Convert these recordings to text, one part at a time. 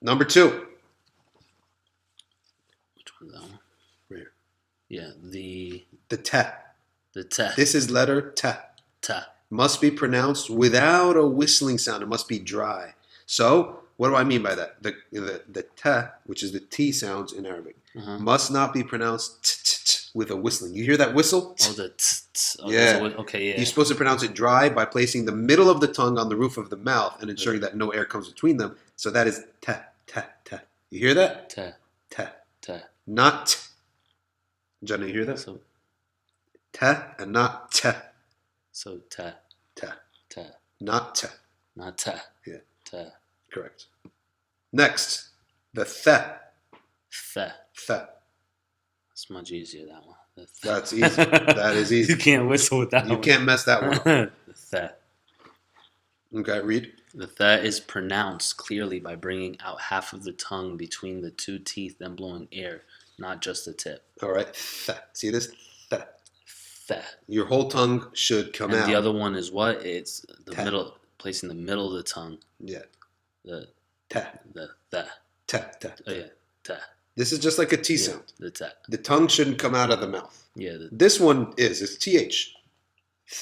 Number 2. Which one's that one? Right here. Yeah, the te. te. This is letter te. Te. Must be pronounced without a whistling sound. It must be dry. So, what do I mean by that? The te, which is the T sounds in Arabic, must not be pronounced with a whistling. You hear that whistle? Oh, the t. Oh, yeah. Okay, yeah. You're supposed to pronounce it dry by placing the middle of the tongue on the roof of the mouth and ensuring that no air comes between them. So that is te, te, te. You hear that? Te. Te. Te. Not t. Jenna, you hear that? So, te and not te. So te. Te. Te. Not te. Not te. Yeah. Te. Correct. Next, the the. The. The. That's much easier, that one. That's easy. That is easy. You can't whistle with that one. You can't mess that one up. The. Okay, read. The the is pronounced clearly by bringing out half of the tongue between the two teeth and blowing air, not just the tip. All right. The. See this? The. The. Your whole tongue should come out. And the other one is what? It's the te. middle, placing the middle of the tongue. Yeah. The te. The. Te. Te. Oh yeah. Te. This is just like a T sound. The te. The tongue shouldn't come out of the mouth. Yeah. This one is. It's TH.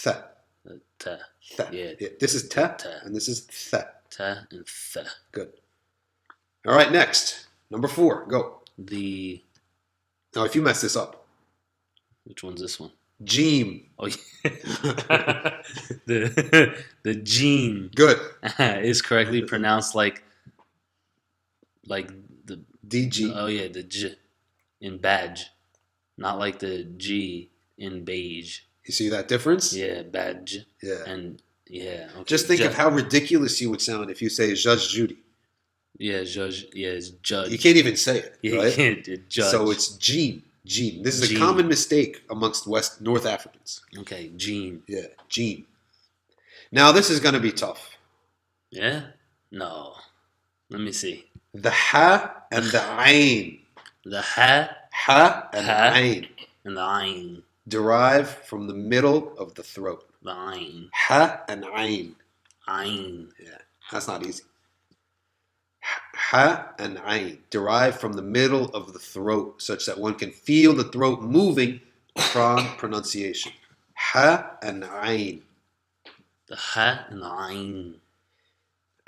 The. The te. The. Yeah. This is te, and this is the. Te and the. Good. All right, next. Number 4. Go. The. Now, if you mess this up. Which one's this one? Jeem. Oh yeah. the gene. Good. Is correctly pronounced like the DG. Oh yeah, the J in badge, not like the G in beige. You see that difference? Yeah, badge. Yeah. And yeah. Okay. Just think of how ridiculous you would sound if you say Judge Judy. Yeah, judge. Yeah, it's judge. You can't even say it. Yeah, right? you can't. Judge. So it's Jeem. Jeem. This is Jeem. a common mistake amongst North Africans. Okay, gene. Yeah, Jeem. Now this is going to be tough. Yeah? No. Let me see. The ha and the ain. The ha. Ha and the ain. And the ain. Derive from the middle of the throat. The ain. Ha and ain. Ain. Yeah, that's not easy. Ha and ain derive from the middle of the throat, such that one can feel the throat moving upon pronunciation. Ha and ain. The ha and the ain.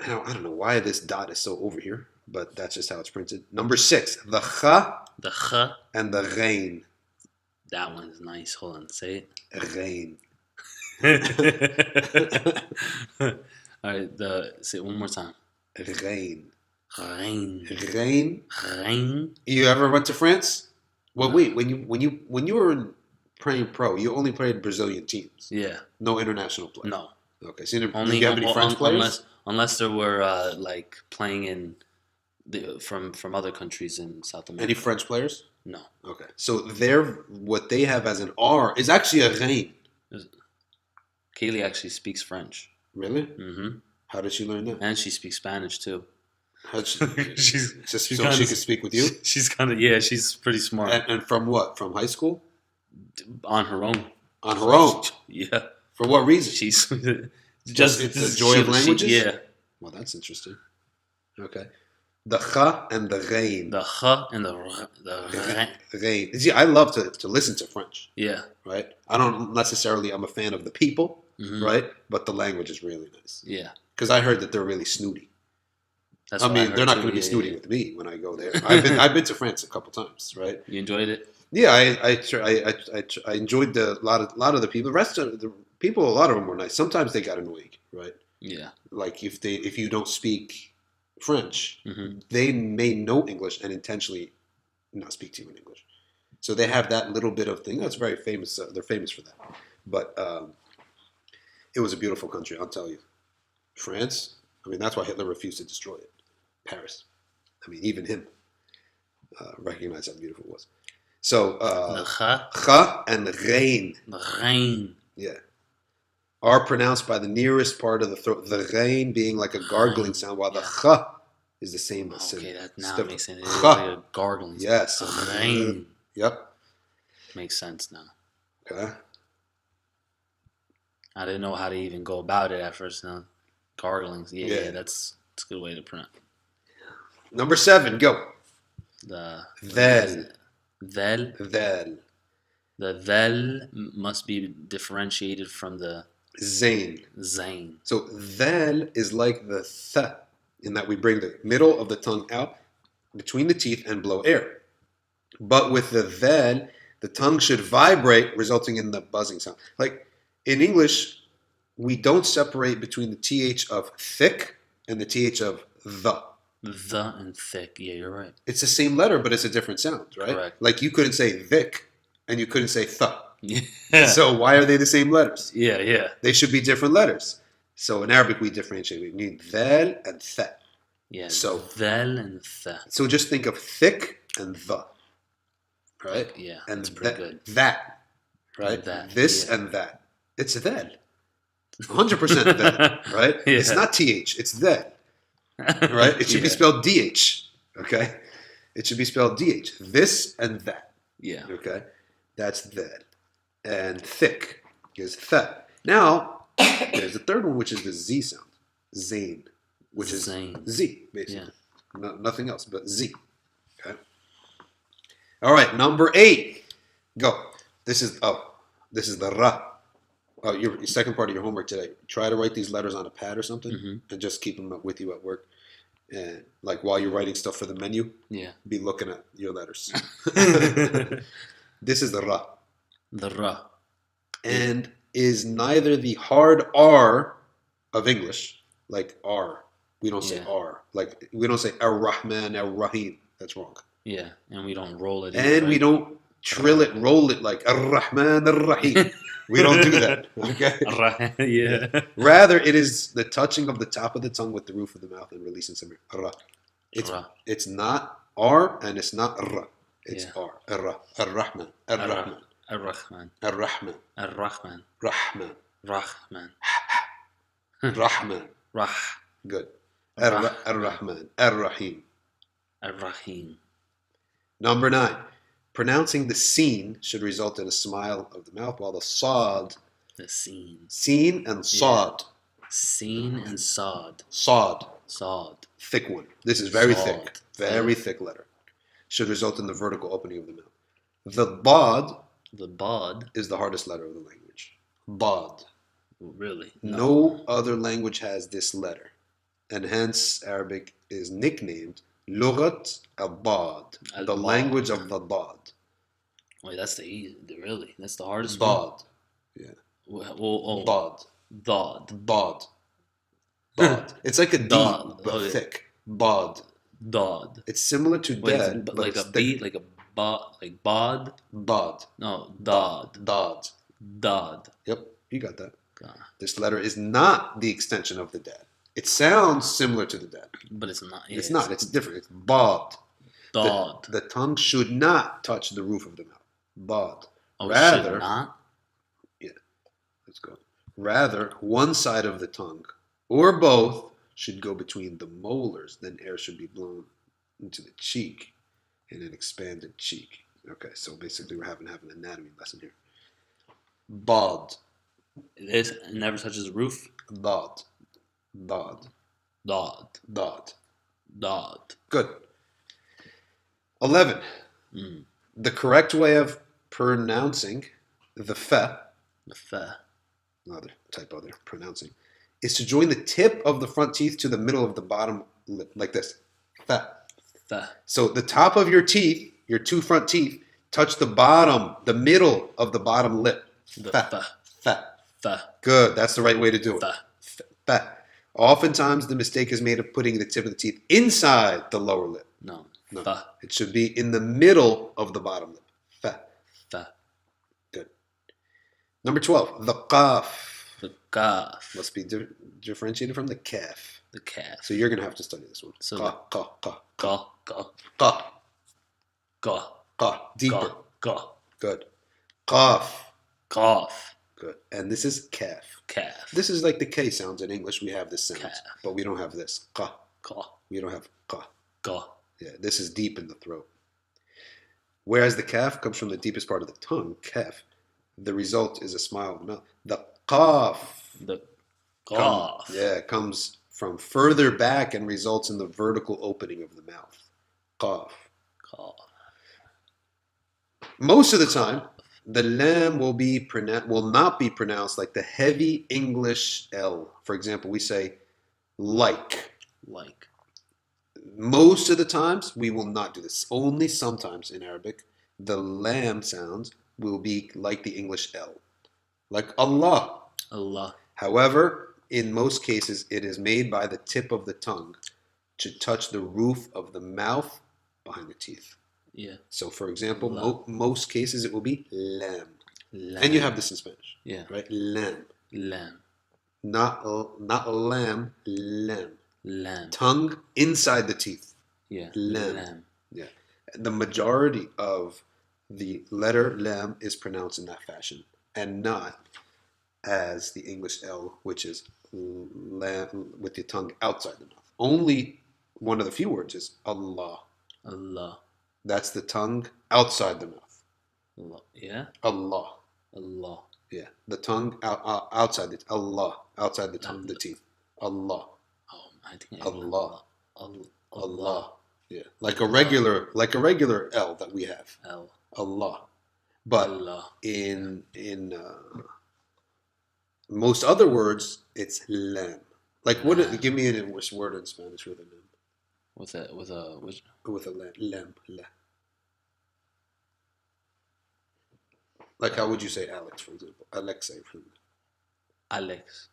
I don't know why this dot is so over here, but that's just how it's printed. Number 6, the cha. The cha. And the rein. That one's nice. Hold on, say it. Rein. All right, say it one more time. Rein. Rein. Rein. Rein. You ever went to France? Well, wait. When you were playing pro, you only played Brazilian teams. Yeah. No international play. No. Okay. So do you have any French players? Unless there were like playing in from other countries in South America. Any French players? No. Okay. So what they have as an R is actually a rein. Kaylee actually speaks French. Really? Mm-hmm. How did she learn that? And she speaks Spanish too. So she can speak with you? She's she's pretty smart. And from what? From high school? On her own. On her own? Yeah. For what reason? She's just it's the joy of languages? Yeah. Well, that's interesting. Okay. The cha and the rein. The cha and the rein. See, I love to listen to French. Yeah. Right? I'm a fan of the people, right? But the language is really nice. Yeah. Because I heard that they're really snooty. That's they're not going to be snooty with me when I go there. I've been to France a couple times, right? You enjoyed it? Yeah, I enjoyed a lot of the people. The rest of the people, a lot of them were nice. Sometimes they got annoying, right? Yeah. Like if you don't speak French, they may know English and intentionally not speak to you in English. So they have that little bit of thing. That's very famous. They're famous for that. But it was a beautiful country, I'll tell you. France. I mean, that's why Hitler refused to destroy it. Paris. I mean, even him recognized how beautiful it was. So, the cha and rein. The rein. Yeah. Are pronounced by the nearest part of the throat. The rein being like a gargling sound, while the cha is the same as okay, that now makes sense. It's like a gargling sound. Yes. Rein. Yep. Makes sense now. Okay. I didn't know how to even go about it at first. Now, garglings. Yeah, that's a good way to pronounce. Number 7, go. The Vel. Vel. Vel. The vel must be differentiated from the Zain. zain. So vel is like the th, in that we bring the middle of the tongue out between the teeth and blow air. But with the vel, the tongue should vibrate, resulting in the buzzing sound. Like in English, we don't separate between the th of thick and the th of the. The and thick. Yeah, you're right. It's the same letter, but it's a different sound, right? Correct. Like you couldn't say thick and you couldn't say th. Yeah. So why are they the same letters? Yeah. They should be different letters. So in Arabic, we differentiate. We need vel and th. Yeah. So vel and th. So just think of thick and the, right? Yeah, and that's pretty good. That, right? That, this yeah. and that. It's that. 100% that, right? Yeah. It's not th. It's that, right? It should be spelled dh. Okay, it should be spelled dh. This and that. Yeah. Okay, that's that. And thick is that. Now there's the third one, which is the z sound, zain, which is Zain. z basically. Yeah. Nothing else but z. Okay. All right, number 8. Go. This is the ra. Oh, your second part of your homework today. Try to write these letters on a pad or something, and just keep them with you at work. And like while you're writing stuff for the menu, Yeah. be looking at your letters. This is the ra, The ra. and is neither the hard R of English, like R. We don't say Yeah. R. Like we don't say Ar-Rahman, Ar-Rahim. That's wrong. Yeah, and we don't roll it. And we don't trill it, roll it like Ar-Rahman, Ar-Rahim. We don't do that. Okay. Yeah. Rather, it is the touching of the top of the tongue with the roof of the mouth and releasing some air. Ra. Ra. It's not R and it's not Ra. It's Yeah. R. Ra. Ar-Rahman. Ar-Rahman. Ar-Rahman. Ar-Rahman. Ar-Rahman. Rahman. Rahman. Rahman. Rah. Good. Ar-Rahman. Ar-Rahim. Ar-Rahim. Number 9. Pronouncing the seen should result in a smile of the mouth, while the sod, The scene. seen and sod, Seen and sod. sod, Sod. thick one. This is very Sod. thick, very thick letter. Should result in the vertical opening of the mouth. The bod The bod. is the hardest letter of the language. Bod. Really? No other language has this letter, and hence Arabic is nicknamed Lughat al-Bod, the Al-Bod. language of the bod. Wait, that's the easy. Really? That's the hardest Bod. one? Oh. Bod. Dod. Bod. Bod. It's like a D, Dod. but Okay. thick. Bod. Dod. It's similar to Wait, dad, but like it's a thick. beat, like a bod, like bod? Bod. No, dod. Dod. Dod. Yep, you got that. God. This letter is not the extension of the dad. It sounds similar to the dad. But it's not. Yeah, It's not. It's different. It's bod. Dod. The tongue should not touch the roof of the mouth. Bod. Oh, rather, should not? let's go. Rather, one side of the tongue or both should go between the molars. Then air should be blown into the cheek in an expanded cheek. Okay, so basically we're having an anatomy lesson here. Bod. It never touches the roof? Dod. Dod. Dod. Dod. Dod. Good. 11. Mm. The correct way of pronouncing the fe, The fe. another typo there, pronouncing, is to join the tip of the front teeth to the middle of the bottom lip, like this. Fe. Fe. So the top of your teeth, your two front teeth, touch the bottom, the middle of the bottom lip. The Fe. fe. Fe. Fe. Good. That's the right way to do it. Fe. Fe. Oftentimes, the mistake is made of putting the tip of the teeth inside the lower lip. No. No, Fe. it should be in the middle of the bottom lip. Fe. Fe. Good. Number 12. The qaf The kaf. must be differentiated from the kaf. The calf. So you're going to have to study this one. So Qa, qa, qa, Go. Go. qa, Go. qa. Deeper. Go. Go. Good. Qaf. Cough. Good. And this is kaf. Calf. This is like the K sounds in English. We have this sound, Calf. but we don't have this. Qa. Go. We don't have qa. Go. Yeah, this is deep in the throat. Whereas the calf comes from the deepest part of the tongue, calf. The result is a smile of the mouth. The qaf The cough. comes from further back and results in the vertical opening of the mouth. Qaf. Qaf. Most of the time, the lam will not be pronounced like the heavy English L. For example, we say like. Like. Most of the times, we will not do this. Only sometimes in Arabic, the lam sounds will be like the English L. Like Allah. Allah. However, in most cases, it is made by the tip of the tongue to touch the roof of the mouth behind the teeth. Yeah. So, for example, most cases it will be lam. Lam. And you have this in Spanish. Yeah. Right? Lam. Lam. Not lamb, lam. Lam. Tongue inside the teeth. Yeah. Lam. Yeah. The majority of the letter lam is pronounced in that fashion and not as the English L, which is lam with the tongue outside the mouth. Only one of the few words is Allah. Allah. That's the tongue outside the mouth. Allah. Yeah. Allah. Allah. Yeah. The tongue outside the Allah outside the tongue, the teeth. Allah. Oh, I think Allah. Allah. Yeah. Like a regular L that we have. L. Allah. But Allah. in most other words, it's lam. Like what? Give me an English word in Spanish with a lam. With a lam. Like how would you say Alex, for example? Alexei, for example. Alex.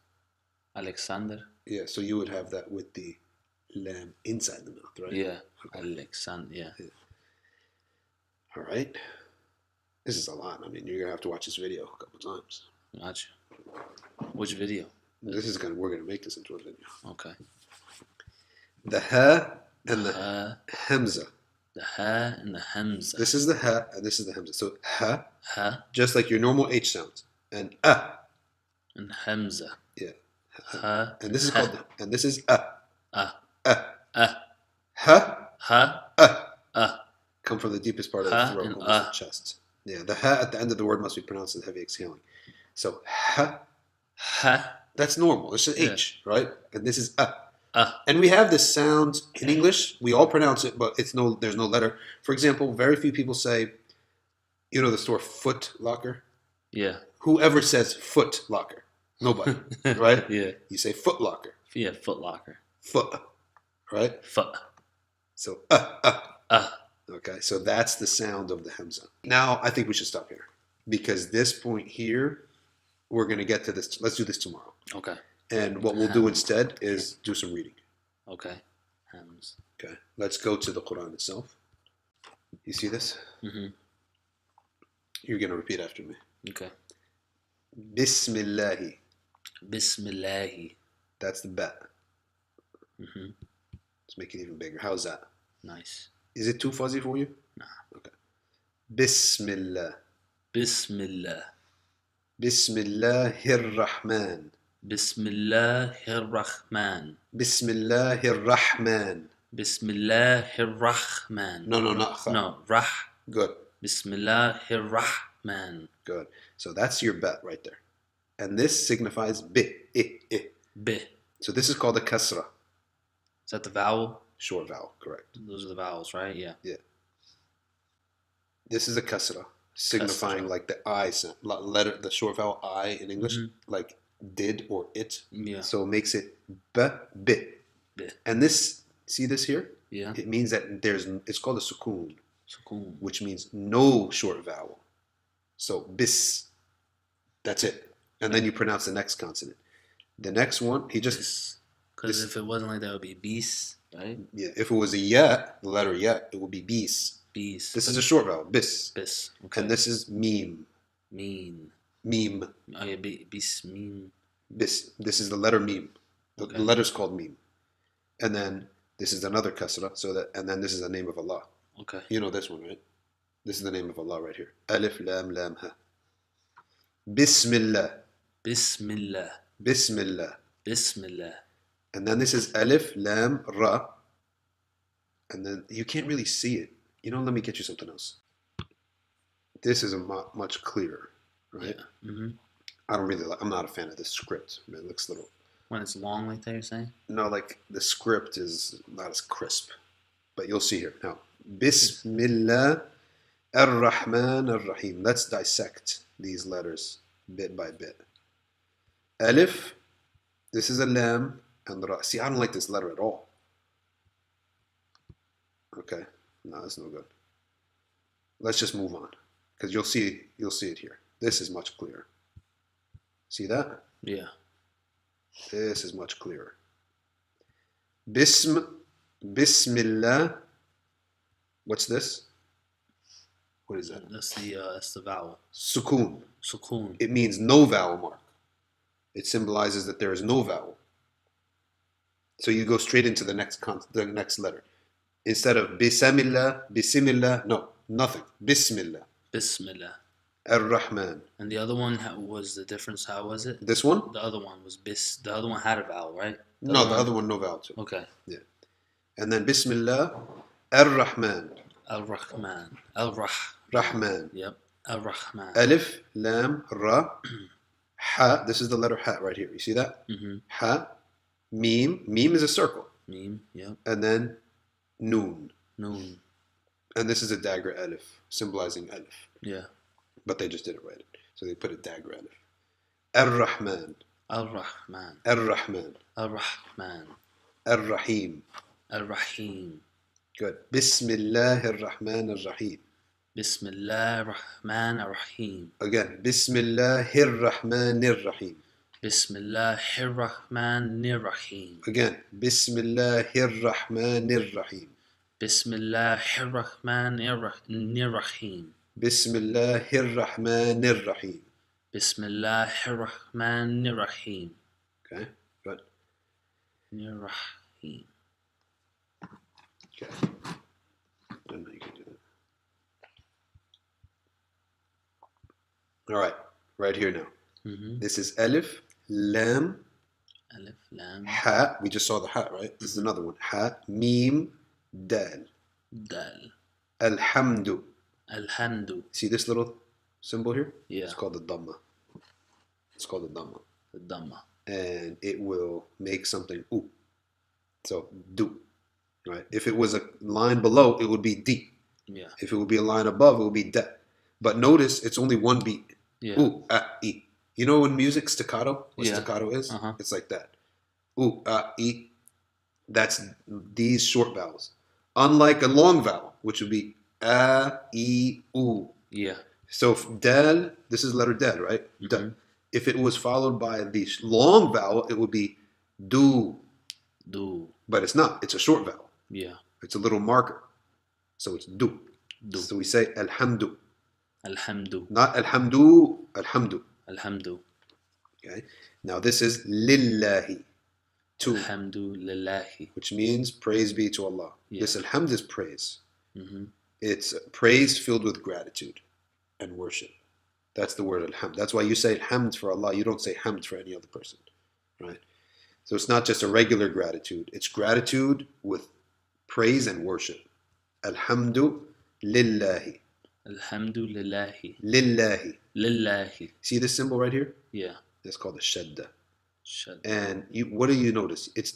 Alexander. Yeah, so you would have that with the lam inside the mouth, right? Yeah. Okay. Alexander. Yeah. All right. This is a lot. I mean, you're gonna have to watch this video a couple times. Gotcha. Which video? We're gonna make this into a video. Okay. The ha and the hamza. The ha and the hamza. This is the ha and this is the hamza. So ha, just like your normal H sounds, and and hamza. Yeah. Ha. And this is called and this is ha. Come from the deepest part of the throat, almost the chest. Yeah, the ha at the end of the word must be pronounced as heavy exhaling. So ha. That's normal. It's an H, right? And this is And we have this sound in English. We all pronounce it, but there's no letter. For example, very few people say, the store Foot Locker. Yeah. Whoever says Foot Locker? Nobody, right? Yeah. You say Foot Locker. Yeah, Foot Locker. Foot, right? Foot. So Okay, so that's the sound of the hamza. Now I think we should stop here because this point here, we're going to get to this. Let's do this tomorrow. Okay. And what we'll do instead is do some reading. Okay. Hams. Okay. Let's go to the Quran itself. You see this? Mm-hmm. You're going to repeat after me. Okay. Bismillahi. Bismillahi. That's the bet. Mm-hmm. Let's make it even bigger. How's that? Nice. Is it too fuzzy for you? Nah. Okay. Bismillah. Bismillah. Bismillahir Rahman. Bismillahir Rahman. Bismillahir Rahman. Bismillahir Rahman. No, not kha. No, Rah. Good. Bismillahir Rahman. Good. So that's your bet right there. And this signifies bi. Bi. So this is called a kasra. Is that the vowel? Short vowel, correct. Those are the vowels, right? Yeah. Yeah. This is a kasra, signifying like the I sound, letter, the short vowel I in English, like did or it. Yeah. So it makes it bi. And this, see this here? Yeah. It means that it's called a sukoon. Sukoon. Which means no short vowel. So bis, that's it. And then you pronounce the next consonant. The next one, because if it wasn't like that, it would be bis, right? Yeah, if it was a ya, the letter ya, it would be bis. Bis. This is a short vowel, bis. Bis. Okay. And this is meme. Mean. Meme. Oh yeah, bis, mean. Bis. This is the letter meme. The Okay. letter's called meme. And then this is another kasra, and then this is the name of Allah. Okay. You know this one, right? This is the name of Allah right here. Alif, lam, lam, ha. Bismillah. Bismillah. Bismillah. Bismillah. And then this is alif, lam, ra. And then you can't really see it. Let me get you something else. This is much clearer, right? Yeah. Mm-hmm. I'm not a fan of this script. It looks a little When it's long like that, you're saying? No, like the script is not as crisp. But you'll see here. Now, Bismillah ar-Rahman ar-Rahim. Let's dissect these letters bit by bit. Alif, this is a lam, and ra. See, I don't like this letter at all. Okay, no, that's no good. Let's just move on, because you'll see it here. This is much clearer. See that? Yeah. This is much clearer. Bismillah. What's this? What is that? That's the vowel. Sukoon. Sukoon. It means no vowel mark. It symbolizes that there is no vowel. So you go straight into the next letter. Instead of Bismillah, no, nothing. Bismillah. Bismillah. Ar-Rahman. And the other one was the difference. How was it? This one? The other one was The other one had a vowel, right? The other one no vowel too. Okay. Yeah. And then Bismillah, Ar-Rahman. Al-Rahman. Rahman. Yep. Al-Rahman. Alif, Lam, Ra, Ha. This is the letter Ha right here. You see that? Mm-hmm. Ha, Mim. Mim is a circle. Mim. Yep. And then Noon. Noon. And this is a dagger Alif, symbolizing Alif. Yeah. But they just didn't write it. So they put a dagger Alif. Ar-Rahman. Al-Rahman. Ar-Rahman. Al-Rahman. Ar-Rahim. Al-Rahim. Good. Bismillah ar-Rahman ar-Rahim. Bismillah ar-Rahman ar-Rahim. Again. Bismillah ar-Rahman ar-Rahim. Bismillah ar-Rahman ar-Rahim. Again. Bismillah ar-Rahman ar-Rahim. Bismillah ar-Rahman ar-Rahim. Bismillah ar-Rahman ar-Rahim. Bismillah ar-Rahman ar-Rahim. Okay. Good. Ar-Rahim. Okay. I know you can do that. All right. Right here now. Mm-hmm. This is Alif, Lam, Alif, Lam, Ha. We just saw the Ha, right? This is another one. Ha, Mim, Dal. Dal. Alhamdu. Alhamdu. See this little symbol here? Yeah. It's called the Dhamma. It's called the Dhamma. The Dhamma. And it will make something oo. So, do. Right? If it was a line below, it would be di. Yeah. If it would be a line above, it would be da. But notice it's only one beat. Yeah. Ooh, e. You know in music, staccato? What Yeah. staccato is? Uh-huh. It's like that. Ooh, e. That's these short vowels. Unlike a long vowel, which would be e, oo. Yeah. So if dal, this is letter dal, right? Mm-hmm. If it was followed by the long vowel, it would be do. Do. But it's not. It's a short vowel. Yeah. It's a little marker. So it's do. Do. So we say alhamdu. Alhamdu. Not alhamdu, alhamdu. Alhamdu. Okay. Now this is lillahi. To. Alhamdulillahi. Which means praise be to Allah. Yeah. This alhamd is praise. Mm-hmm. It's praise filled with gratitude and worship. That's the word alhamd. That's why you say hamd for Allah. You don't say hamd for any other person. Right? So it's not just a regular gratitude. It's gratitude with praise and worship. Alhamdu lillahi. Alhamdulillahi. Lillahi. Lillahi. See this symbol right here? Yeah. That's called a shadda. Shad. And what do you notice? It's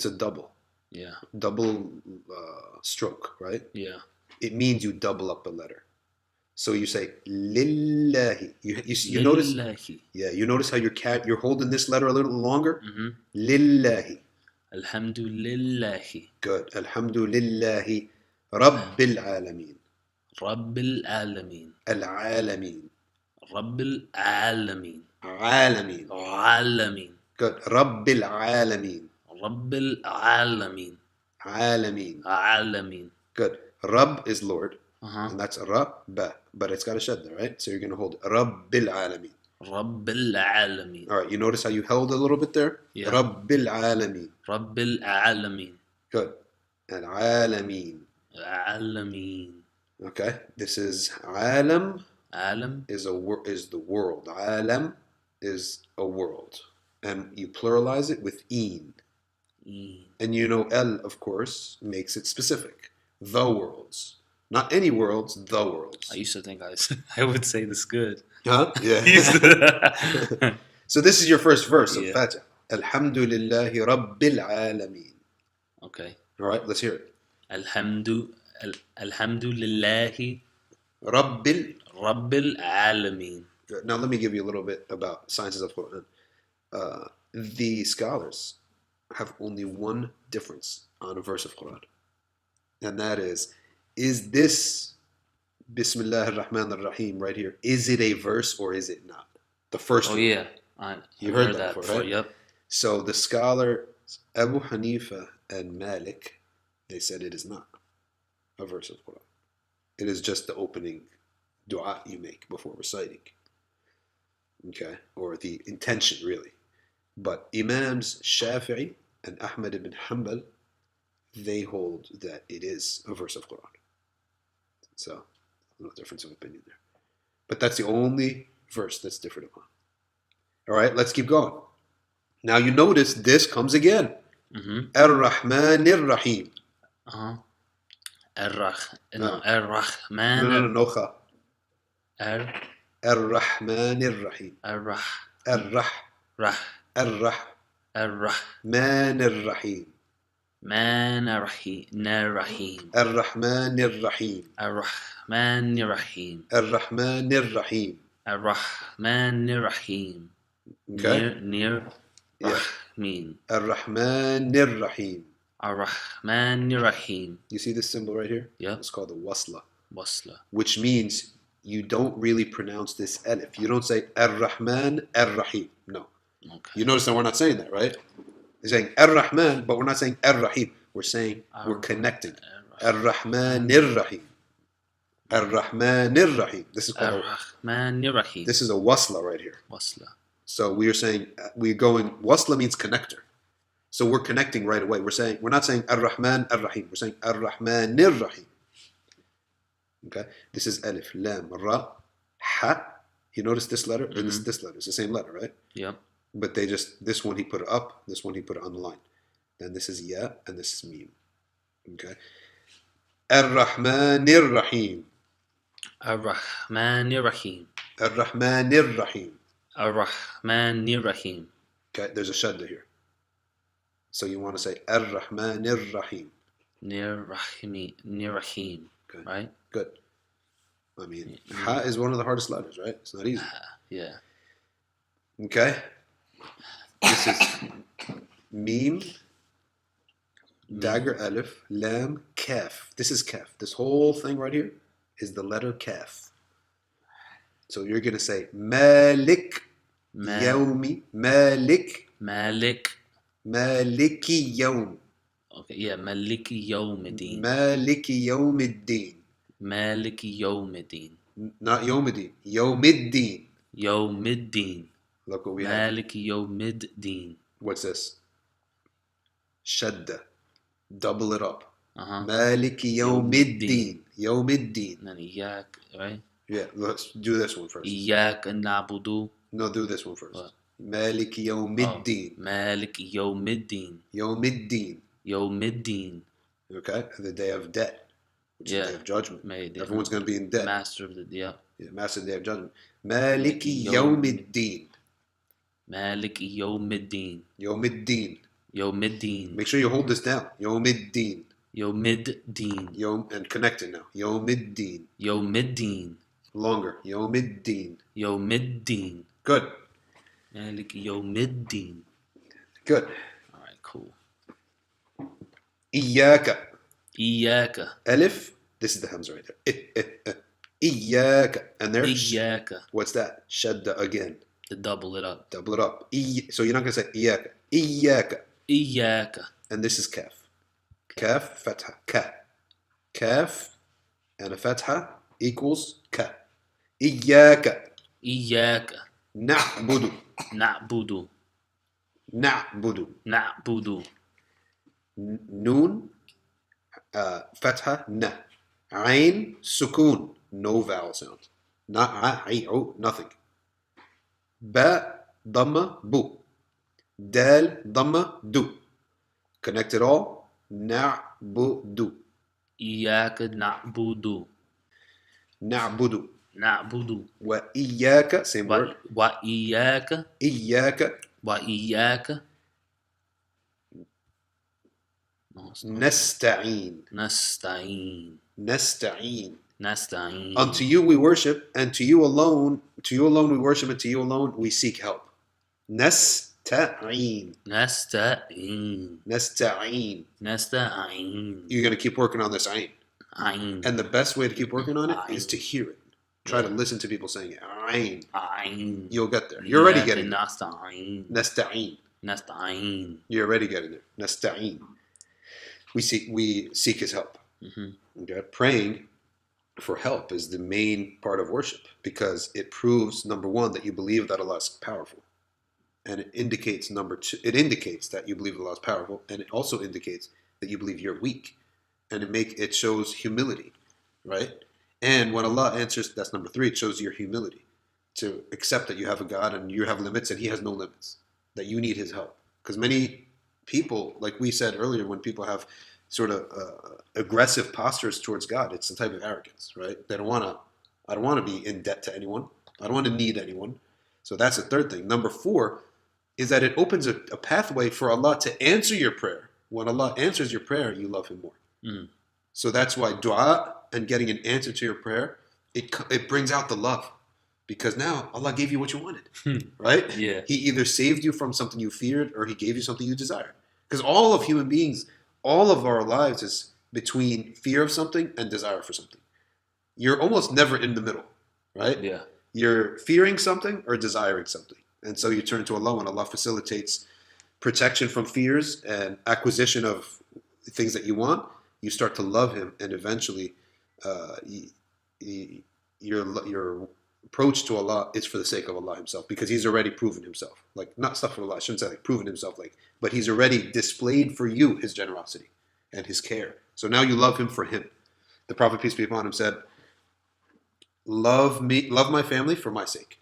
a double. Yeah. Double stroke, right? Yeah. It means you double up a letter. So you say lillahi. You notice? Lillahi. Yeah, you notice how you're holding this letter a little longer? Mm-hmm. Lillahi. Alhamdulillahi. Good. Alhamdulillahi. Rabbil alameen. Rabbil alameen. Al-alameen. Rabbil alameen. Alameen. Alameen. Good. Rabbil alameen. Rabbil alameen. Alameen. Alameen. Good. Rabb is Lord. Uh-huh. And that's Rabba. But it's got a shadda, right? So you're going to hold Rabbil alameen. Rabbil alameen. All right. You notice how you held a little bit there? Yeah. Rabbil alameen. Rabbil alameen. Good. And alameen. Alameen. Okay. This is alam. Alam. Is the world. Alam is a world. And you pluralize it with een. And you know el, of course, makes it specific. The worlds. Not any worlds, the worlds. I used to think I would say this good. Huh? Yeah. So this is your first verse of Yeah. Fatiha. Alhamdulillahi Rabbil Alameen. Okay. All right, let's hear it. Alhamdulillahi Rabbil. Rabbil Alameen. Now let me give you a little bit about sciences of Quran. The scholars have only one difference on a verse of Quran, and that is this Bismillah ar-Rahman ar-Rahim right here, is it a verse or is it not? The first one. Yeah. You heard that before, right? Yep. So the scholar Abu Hanifa and Malik, they said it is not a verse of Quran. It is just the opening dua you make before reciting. Okay? Or the intention, really. But Imams Shafi'i and Ahmad ibn Hanbal, they hold that it is a verse of Quran. So, a little difference of opinion there. But that's the only verse that's different upon. All right, let's keep going. Now you notice this comes again. Ar-Rahman ar-Rahim. Ar-Rahman. No kha. Ar-Rahman ar-Rahim. Ar-Rahman ar-Rahim. Man ar-Rahim. Ar-Rahman ar-Rahim. Ar-Rahman ar-Rahim. Ar-Rahman ar-Rahim. Ar-Rahman ar-Rahim. Okay? Near Rahmin. Ar-Rahman ar-Rahim. Ar-Rahman ar-Rahim. You see this symbol right here? Yeah. It's called the wasla. Wasla. Which means you don't really pronounce this alif. You don't say Ar-Rahman ar-Rahim. No. Okay. You notice that we're not saying that, right? We're saying Ar-Rahman, but we're not saying Ar-Rahim. We're saying we're connecting. Ar-Rahman ar-Rahim. Ar-Rahman ar-Rahim. This is called Ar-Rahman ar-Rahim. This is a wasla right here. Wasla. So we are saying wasla means connector. So we're connecting right away. We're not saying Ar-Rahman ar-Rahim. We're saying Ar-Rahman ar-Rahim. Okay? This is alif, lam, ra, ha. You notice this letter? Or this letter. It's the same letter, right? Yep. But this one he put it up, this one he put it on the line. Then this is ya, and this is mim. Okay? Ar-Rahman ar-Rahim. Ar-Rahman ar-Rahim. Ar-Rahman ar-Rahim. Ar-Rahman ar-Rahim. Okay, there's a shadda here. So you want to say Ar-Rahman ar-Rahim. Near Rahim. Okay. Right? Good. I mean, ha is one of the hardest letters, right? It's not easy. Yeah. Okay? This is mim, dagger alif, lam, kaf. This is kaf. This whole thing right here is the letter kaf. So you're going to say Malik Yawmi. Malik. Maliki Yawm. Okay, yeah. Maliki Yawmiddin. Maliki Yawmiddin. Maliki Yawmiddin. Not Yawmiddin. Yawmiddin. Yawmiddin. Look what we have. Maliki Yawmiddin. What's this? Shadda. Double it up. Maliki Yawmiddin. Yawmiddin. And then Iyak, right? Yeah, let's do this one first. Iyak na'budu. No, do this one first. What? Maliki Yawmiddin. Maliki Yawmiddin. Yawmiddin. Yawmiddin. Okay? The day of debt. Which is the day of judgment. Everyone's going to be in debt. Master of the, yeah, master of the day of judgment. Maliki Yawmiddin. Maliki Yawmiddin. Yawmiddin. Yawmiddin. Make sure you hold this down. Yawmiddin. Yawmiddin. And connect it now. Yawmiddin. Yawmiddin. Longer. Yawmiddin. Yawmiddin. Good. Maliki Yawmiddin. Good. All right, cool. Iyaka. Iyaka. Alif. This is the hamza right there. Iyaka. And there's Iyaka. What's that? Shadda again. To double it up. Double it up. So you're not going to say iyaka. Iyaka. Iyaka. And this is kaf. Kaf, fatha, ka. Kaf and a fatha equals ka. Iyaka. Iyaka. Na'budu. Na'budu. Na'budu. Na'budu. Noon, fatha, na. Ain, sukun. No vowel sound. Nothing. Ba, dhamma, bu. Dal, dhamma, du. Connect it all. Na'budu. Iyaka na'budu. Na'budu. Na'budu. Wa iyaka, same word. Wa iyaka. Iyaka. Wa iyaka. Nasta'een. Nasta'een. Nasta'een. Nasta'een. Unto you we worship, and to you alone we worship, and to you alone we seek help. Nasta'een. Nasta'een. Nasta'een. Nasta'een. You're going to keep working on this ayn. Ayn. And the best way to keep working on it is to Ayn. hear it. Try to listen to people saying it. Ayn. Ayn. You'll get there. You're already getting there. Nasta'een. Nasta'een. Nasta'een. You're already getting there. Nasta'een. We seek his help. Mm-hmm. Okay? Praying for help is the main part of worship because it proves, number one, that you believe that Allah is powerful. And it indicates, number two, it indicates that you believe Allah is powerful, and it also indicates that you believe you're weak. And it shows humility, right? And when Allah answers, that's number three, it shows your humility to accept that you have a God and you have limits and he has no limits, that you need his help. Because many people, like we said earlier, when people have sort of aggressive postures towards God, it's a type of arrogance, right? I don't want to be in debt to anyone. I don't want to need anyone. So that's the third thing. Number four is that it opens a pathway for Allah to answer your prayer. When Allah answers your prayer, you love him more. Mm. So that's why dua and getting an answer to your prayer, it brings out the love. Because now Allah gave you what you wanted, right? Yeah. He either saved you from something you feared or he gave you something you desired. Because all of human beings, all of our lives is between fear of something and desire for something. You're almost never in the middle, right? Yeah. You're fearing something or desiring something. And so you turn to Allah and Allah facilitates protection from fears and acquisition of things that you want. You start to love him, and eventually your approach to Allah is for the sake of Allah himself, because he's already proven himself. Like, not stuff for Allah, I shouldn't say like proven himself, like, but he's already displayed for you his generosity and his care. So now you love him for him. The Prophet, peace be upon him, said, love my family for my sake,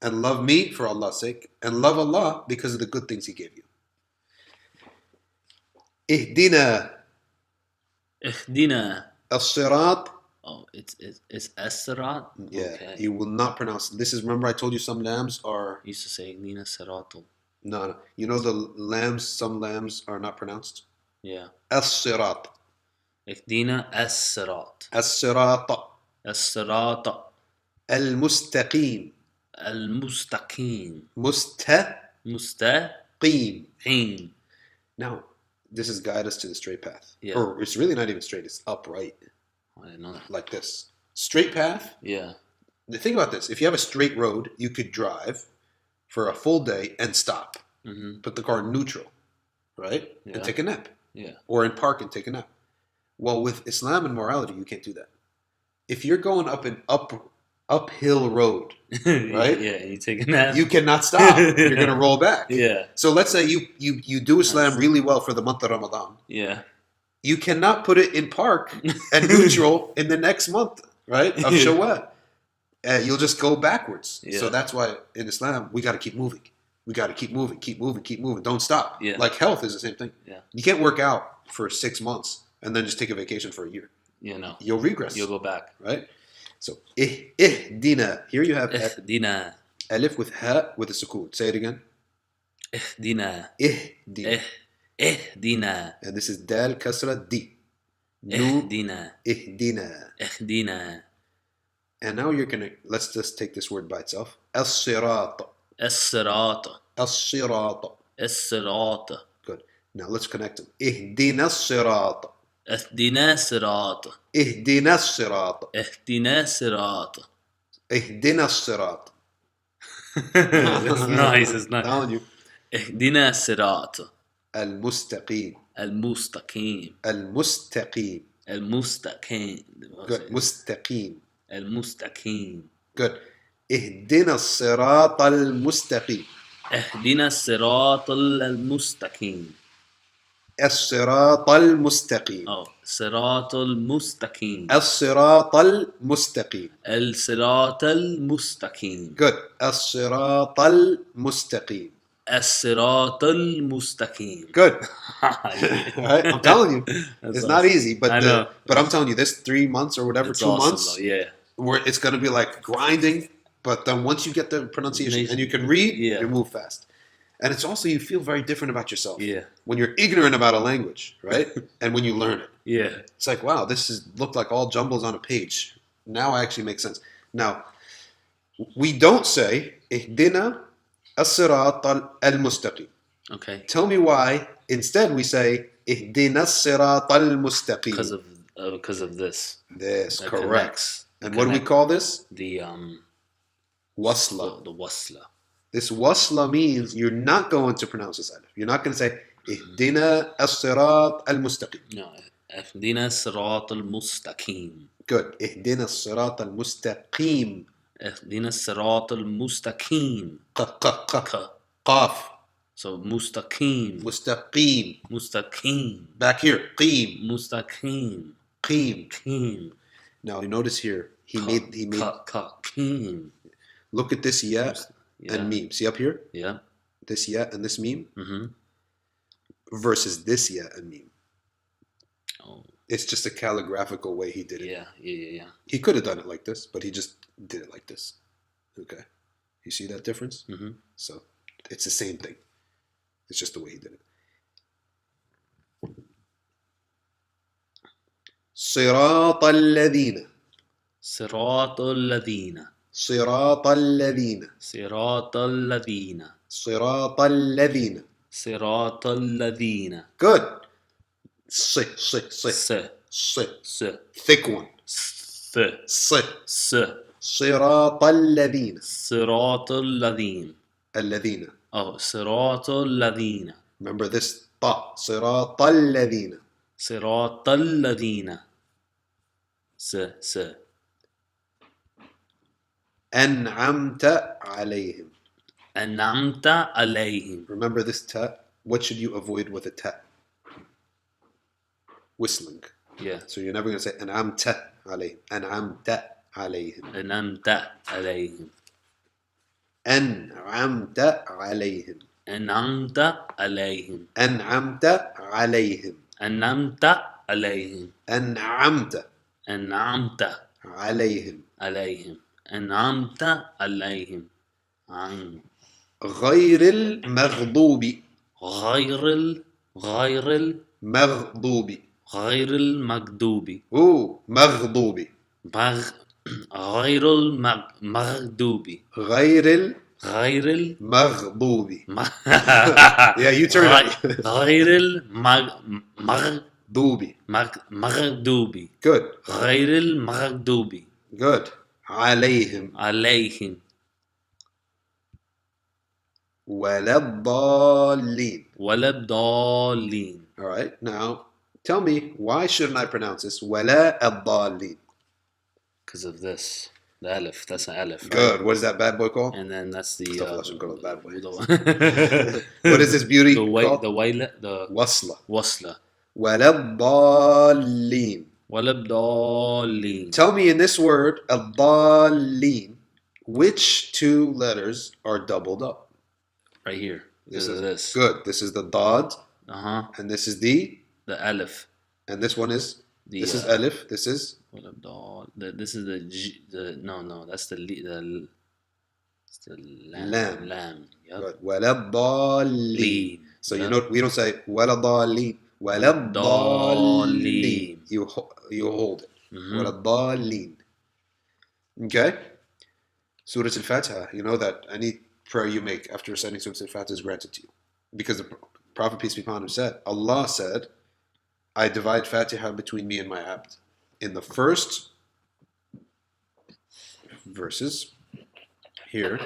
and love me for Allah's sake, and love Allah because of the good things he gave you. Ihdina as-sirat. Oh, it's as-sirat? Yeah, Okay. you will not pronounce. This is, remember I told you some lambs are. You used to say Ihdina siratul. No. You know the lambs, some lambs are not pronounced? Yeah. As-sirat. Ihdina as-sirat. As-sirat. As-sirat. Al-mustaqim. Al-mustaqim. Mustaqim. Mustaqim. Now, this is guide us to the straight path. Yeah. Or it's really not even straight, it's upright. I didn't know that. Like this. Straight path. Yeah. The thing about this, if you have a straight road, you could drive for a full day and stop. Mm-hmm. Put the car in neutral, right? Yeah. And take a nap. Yeah. Or in park and take a nap. Well, with Islam and morality, you can't do that. If you're going up an uphill road, right? Yeah, you take a nap. You cannot stop. You're going to roll back. Yeah. So let's say you do Islam really well for the month of Ramadan. Yeah. You cannot put it in park and neutral in the next month, right? Of Shawwal. You'll just go backwards. Yeah. So that's why in Islam, we got to keep moving. We got to keep moving. Don't stop. Yeah. Like health is the same thing. Yeah. You can't work out for 6 months and then just take a vacation for a year. You know. You'll regress. You'll go back. Right? So, ihdina. Here you have Ihdina. alif with ha with a sukoon. Say it again. Ihdina. Ihdina. Ihdina. And this is dal kasra di. Nu Ihdina. ihdina. Ihdina. And now you're going to, let's just take this word by itself. As-sirat. As-sirat. As-sirat. As-sirat. Good. Now let's connect them. Ihdina as-sirat. Ihdina sirat. Ihdina as-sirat. Ihdina sirat. Ihdina as-sirat. That's nice. It's I'm nice. telling you. Ihdina sirat. Al-mustaqim. Al-mustaqim. Al-mustaqim. Al-mustaqim. Good. Mustaqim. Al-mustaqim. Good. اهدنا الصراط المستقيم. اهدنا الصراط المستقيم. الصراط المستقيم. Oh, صراط المستقيم. الصراط المستقيم. الصراط المستقيم. Good. الصراط المستقيم. الصراط المستقيم. Good. Right? I'm telling you, it's awesome. not easy, but I know. but I'm telling you, this 3 months or whatever, It's 2 awesome, months, though. Yeah. where it's going to be like grinding, but then once you get the pronunciation and you can read, Yeah. you move fast. And it's also you feel very different about yourself. Yeah. When you're ignorant about a language, right? And when you learn it. Yeah. It's like, wow, this looked like all jumbles on a page. Now it actually makes sense. Now, we don't say اهدنا الصراط المستقيم. Okay. Tell me why. Instead, we say اهدنا الصراط المستقيم. Because of this. This, That correct. connects. And what do we call this? The wasla. The wasla. This wasla means you're not going to pronounce this alif. You're not going to say اهدنا الصراط المستقيم. No. اهدنا الصراط المستقيم. Good. اهدنا الصراط المستقيم. اهدنا الصراط المستقيم. قاف. So مستقيم. مستقيم. Back here. قيم. مستقيم. قيم. Now you notice here he made قيم. Look at this ya and meme. See up here? Yeah. This ya and this meme Mm-hmm. versus this ya and meme. Oh. It's just a calligraphical way he did it. Yeah. He could have done it like this, but he just did it like this. Okay. You see that difference? Mm-hmm. So it's the same thing. It's just the way he did it. صراط الذين. صراط الذين. صراط الذين. صراط الذين. صراط الذين. صراط الذين. Good. س. Thick one. س. صراط الذين. صراط الذين. الذين. Oh, صراط الذين. Remember this طا. صراط الذين. صراط الذين. س. أنعمت عليهم. أنعمت عليهم. Remember this ta. What should you avoid with a ta? Whistling. Yeah. So you're never going to say أنعمت عليهم. أنعمت عليهم. أنعمت عليهم. أنعمت عليهم. أنعمت عليهم. أنعمت عليهم. أنعمت عليهم. أنعمت أنعمت عليهم. عليهم. أنعمت عليهم. غير المغضوب. غير مغضوب. غير المغضوب. مغضوب. غير المغضوب. غير غير المغضوب. Yeah, you turn it. غير المغضوب. مغضوب. Good. غير المغضوب. Good. عليهم. ولا الضالين. ولا الضالين. All right. Now, tell me, why shouldn't I pronounce this? ولا الضالين. Because of this. The alif. That's an alif. Right? Good. What is that bad boy called? And then that's the bad boy. The What is this beauty the called? the Wasla. wasla. ولا الضالين. ولا الضالين. Tell me in this word, الضالين, which two letters are doubled up? Right here. This is this. Good. This is the dad. And this is the alif. And this one is this is alif. This is this is the no. That's the it's the lam. Lamb. Yep. Good. ولا الضالين. So you know we don't say ولا الضالين. ولا الضالين. You hold it. ولا الضالين. Okay. Surah Al-Fatiha. You know that any prayer you make after reciting Surah Al-Fatiha is granted to you, because the Prophet, peace be upon him, said, Allah said, I divide Fatiha between me and my abd. In the first verses here,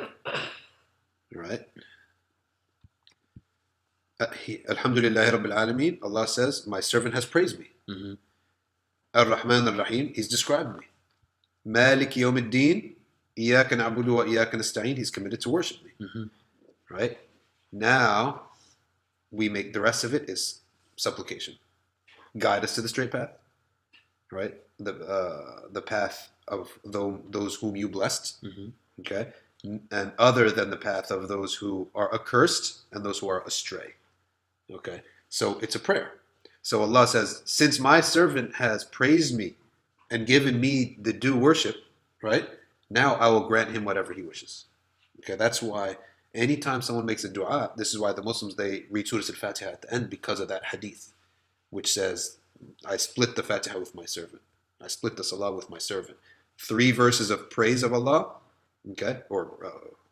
right? Alhamdulillah Rabbil Alameen, Allah says, my servant has praised me. Ar-Rahman Ar-Rahim, he's described me. Malik Yawm Ad-Din, Iyaka na'budu wa iyaka nasta'in, he's committed to worship me. Right? Now, we make the rest of it is supplication. Guide us to the straight path. Right? The path of those whom you blessed. Okay? And other than the path of those who are accursed and those who are astray. Okay? So it's a prayer. So Allah says, since my servant has praised me and given me the due worship, right? Now I will grant him whatever he wishes. Okay, that's why Anytime someone makes a dua, this is why the Muslims, they read Surah Al-Fatiha at the end because of that hadith, which says, I split the Fatiha with my servant. I split the Salah with my servant. 3 verses of praise of Allah, okay? Or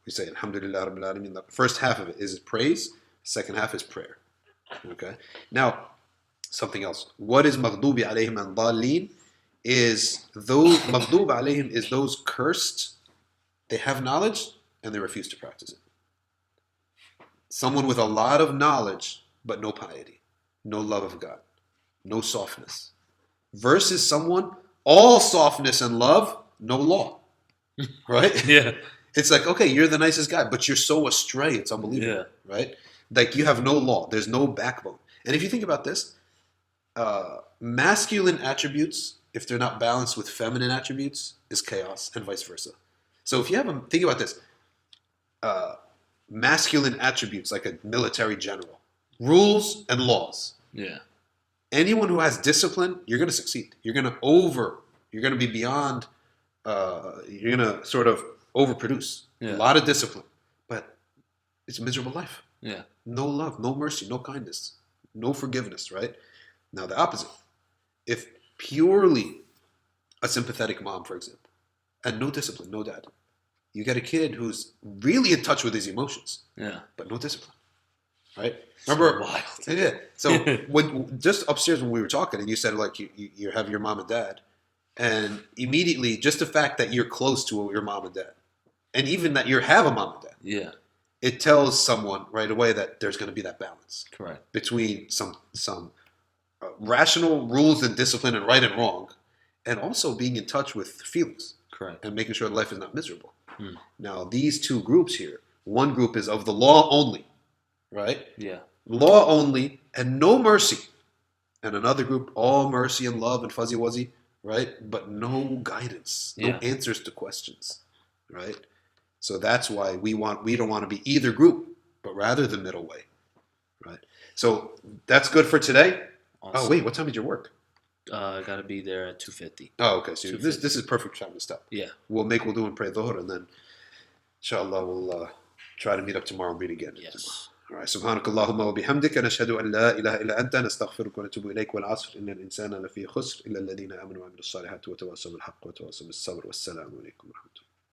we say, Alhamdulillah Rabbil Alameen. The first half of it is praise, second half is prayer, okay? Now, something else. What is maghdubi alayhim and dhalleen? Is those, maghdub alayhim is those cursed, they have knowledge and they refuse to practice it. Someone with a lot of knowledge, but no piety, no love of God, no softness. Versus someone, all softness and love, no law. Right? Yeah. It's like, okay, you're the nicest guy, but you're so astray, it's unbelievable. Yeah. Right? Like you have no law, there's no backbone. And if you think about this, masculine attributes, if they're not balanced with feminine attributes, is chaos, and vice versa. So if you have think about this, masculine attributes like a military general, rules and laws. Yeah. Anyone who has discipline, you're going to succeed. You're going to be beyond, you're going to sort of overproduce. Yeah. A lot of discipline, but it's a miserable life. Yeah. No love, no mercy, no kindness, no forgiveness, right? Now the opposite. If purely a sympathetic mom, for example, and no discipline, no dad, you get a kid who's really in touch with his emotions, Yeah. but no discipline, right? Remember, So wild. Yeah. So when just upstairs when we were talking, and you said like you have your mom and dad, and immediately just the fact that you're close to your mom and dad, and even that you have a mom and dad, Yeah. it tells someone right away that there's going to be that balance Correct. between some rational rules and discipline and right and wrong, and also being in touch with feelings Correct. and making sure life is not miserable. Hmm. Now, these two groups here, one group is of the law only, right? Yeah. Law only and no mercy. And another group, all mercy and love and fuzzy wuzzy, right? But no guidance, no Yeah. answers to questions, right? So that's why we don't want to be either group, but rather the middle way, right? So that's good for today. Awesome. Oh, wait, what time is your work? I gotta be there at 2:50. Oh, okay. So 2:50. this is perfect time to stop. Yeah. We'll make wudu and pray dhuhr, and then inshallah we'll try to meet up tomorrow and meet again. Yes. All right. سبحانك اللهم وبحمدك نشهد أن لا إله إلا أنت نستغفرك ونتوب إليك والعصر إن الإنسان لفي خسر إلا الذين آمنوا وعملوا الصالحات وتواصوا بالحق وتواصوا بالصبر والسلام عليكم ورحمة الله.